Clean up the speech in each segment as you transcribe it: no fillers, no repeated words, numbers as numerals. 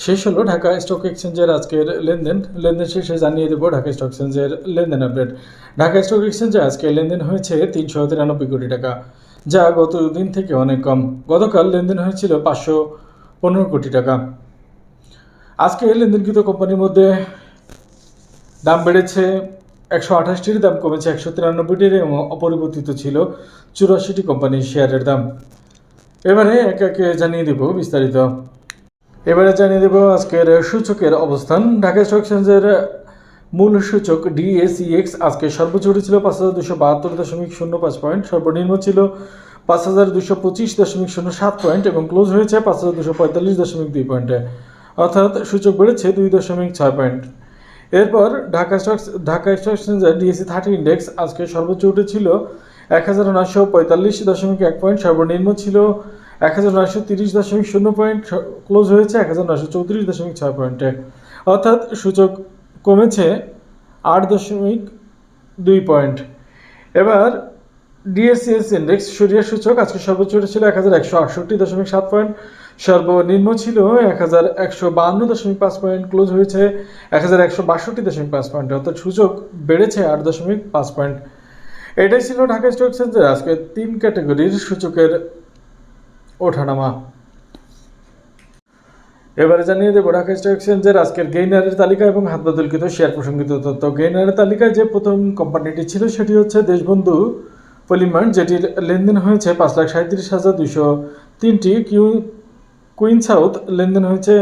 শেষ হলো ঢাকা স্টক এক্সচেঞ্জের আজকের লেনদেন শেষে জানিয়ে দেবো ঢাকা স্টক এক্সচেঞ্জের লেনদেন আপডেট। ঢাকা স্টক এক্সচেঞ্জে আজকে লেনদেন হয়েছে 393 কোটি টাকা, যা গত দিন থেকে অনেক কম। গতকাল লেনদেন হয়েছিল 515 কোটি টাকা। আজকে লেনদেনকৃত কোম্পানির মধ্যে দাম বেড়েছে 128টির, দাম কমেছে 193টির এবং অপরিবর্তিত ছিল 84টি কোম্পানির শেয়ারের দাম। এবারে একে একে জানিয়ে দেব বিস্তারিত। এবারে জানিয়ে দেব আজকের সূচকের অবস্থান। ঢাকা স্টক এক্সচেঞ্জের মূল সূচক ডিএসইএক্স আজকে সর্বোচ্চ ছিল 5272.05 পয়েন্ট, সর্বনিম্ন ছিল 5225.07 পয়েন্ট এবং ক্লোজ হয়েছে 5245.2 পয়েন্টে, অর্থাৎ সূচক বেড়েছে 2.6 পয়েন্ট। এরপর ঢাকা স্টক এক্সচেঞ্জের ডিএসই 30 ইন্ডেক্স আজকে সর্বোচ্চ উঠেছিল 1945.1 পয়েন্ট, সর্বনিম্ন ছিল 1930.0 পয়েন্ট, ক্লোজ হয়েছে 1934.6 পয়েন্টে, অর্থাৎ সূচক কমেছে 8.2 পয়েন্ট। এবার ডিএসইএস ইন্ডেক্স সরিয়া সূচক আজকে সর্বোচ্চ ছিল 1168.7 পয়েন্ট, সর্বনিম্ন ছিল 1152.5 পয়েন্ট, ক্লোজ হয়েছে 1162.5 পয়েন্ট, অর্থাৎ সূচক বেড়েছে 8.5 পয়েন্ট। এটাই ছিল ঢাকা স্টক এক্সচেঞ্জের আজকে 3 ক্যাটাগরির সূচকের ওঠানামা। এবারে জানিয়ে দেবো ঢাকা স্টক এক্সচেঞ্জের আজকের গেইনারের তালিকা এবং হাত বদলকৃত শেয়ার প্রসঙ্গিত তথ্য। গেইনারের তালিকায় যে প্রথম কোম্পানিটি ছিল সেটি হচ্ছে দেশবন্ধু পলিমার, যেটির লেনদেন হয়েছে 5,37,203টি। কুইন সাউথ লেনদেন হয়েছে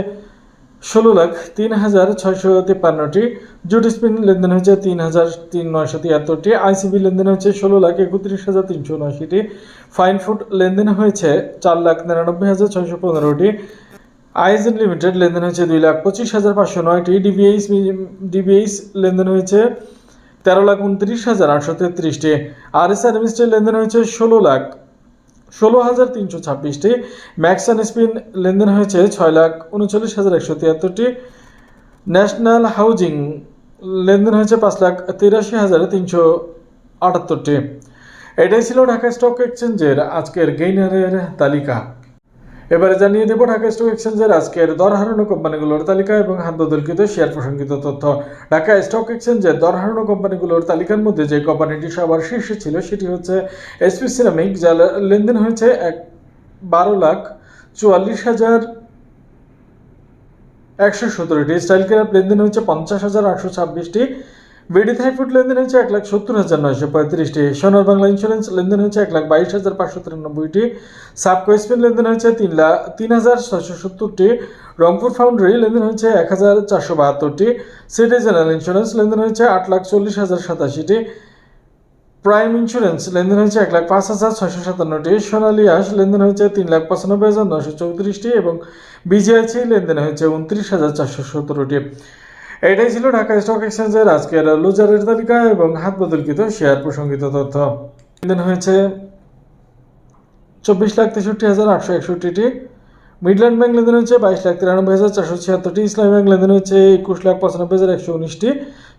16,03,653টি। জুট স্পিন লেনদেন হয়েছে 3,973টি। আইসিবি লেনদেন হয়েছে 16,31,379টি। ফাইন ফুড লেনদেন হয়েছে 4,99,615টি। আইএসএন লিমিটেড লেনদেন হয়েছে 2,25,509টি। ডিবিএইচ লেনদেন হয়েছে 13,29,833টি। আরএসআর লিমিটেড লেনদেন হয়েছে 16,326টি। ম্যাক্স অ্যান্ড স্পিন লেনদেন হয়েছে 6,39,173টি। ন্যাশনাল হাউজিং লেনদেন হয়েছে 5,83,378টি। এটাই ছিল ঢাকা স্টক এক্সচেঞ্জের আজকের গেইনারের তালিকা। এবারে জানিয়ে দেব ঢাকা স্টক এক্সচেঞ্জের আজকের দর হারানো কোম্পানিগুলোর তালিকা এবং হাত বদলকৃত শেয়ার প্রসঙ্গিত তথ্য। ঢাকা স্টক এক্সচেঞ্জের দর হারানো কোম্পানিগুলোর তালিকার মধ্যে যে কোম্পানিটি সবার শীর্ষে ছিল সেটি হচ্ছে এসপি সিরামিক, যার লেনদেন হয়েছে 12,44,117টি। স্টাইল ক্রাফট লেনদেন হয়েছে 50,826টি। বিডি থাইফুড লেনদেন হয়েছে 1,70,935টি। সোনার বাংলা ইন্স্যুরেন্স লেনদেন হয়েছে 1,22,593টি। সাবকো স্পিন লেনদেন হয়েছে 3,0670টি। রংপুর ফাউন্ডারি লেনদেন হয়েছে 1,472টি। সিটি জেনারেল ইন্স্যুরেন্স লেনদেন হয়েছে 8,40,087টি। প্রাইম ইন্স্যুরেন্স লেনদেন হয়েছে 1,05,657টি। সোনালী আঁশ লেনদেন হয়েছে 3,95,934টি এবং বিজিআইসি লেনদেন হয়েছে 29,417টি। এটাই ছিল ঢাকা স্টক এক্সচেঞ্জের আজকের লুজারের তালিকা এবং হাত বদলকৃত শেয়ার প্রসঙ্গিত তথ্য। লেনদেন হয়েছে 24,63,861টি। মিডল্যান্ড ব্যাংক লেনদেন হয়েছে 22,93,476টি। ইসলামী ব্যাংক লেনদেন হয়েছে 21,95,119টি।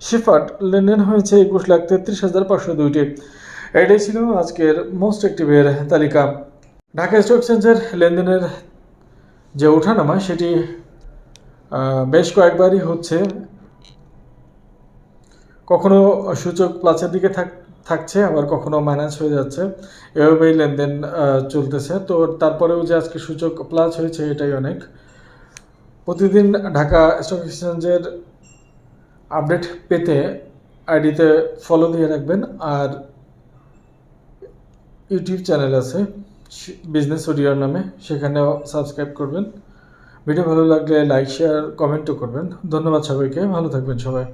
শিফার্ট লেনদেন হয়েছে 21,33,502টি। এটাই ছিল আজকের মোস্ট অ্যাক্টিভের তালিকা। ঢাকা স্টক এক্সচেঞ্জের লেনদেনের যে ওঠানামা সেটি বেশ কয়েকবারই হচ্ছে, কখনো সূচক প্লাসের দিকে থাকছে, আবার কখনো মাইনাস হয়ে যাচ্ছে, এভাবেই লেনদেন চলতেছে। তো তারপরেও যে আজকে সূচক প্লাস হয়েছে এটাই অনেক। প্রতিদিন ঢাকা স্টক এক্সচেঞ্জের আপডেট পেতে আইডিতে ফলো দিয়ে রাখবেন, আর ইউটিউব চ্যানেল আছে বিজনেস ওডিআর নামে, সেখানেও সাবস্ক্রাইব করবেন। ভিডিও ভালো লাগলে লাইক, শেয়ার, কমেন্টও করবেন। ধন্যবাদ সবাইকে, ভালো থাকবেন সবাই।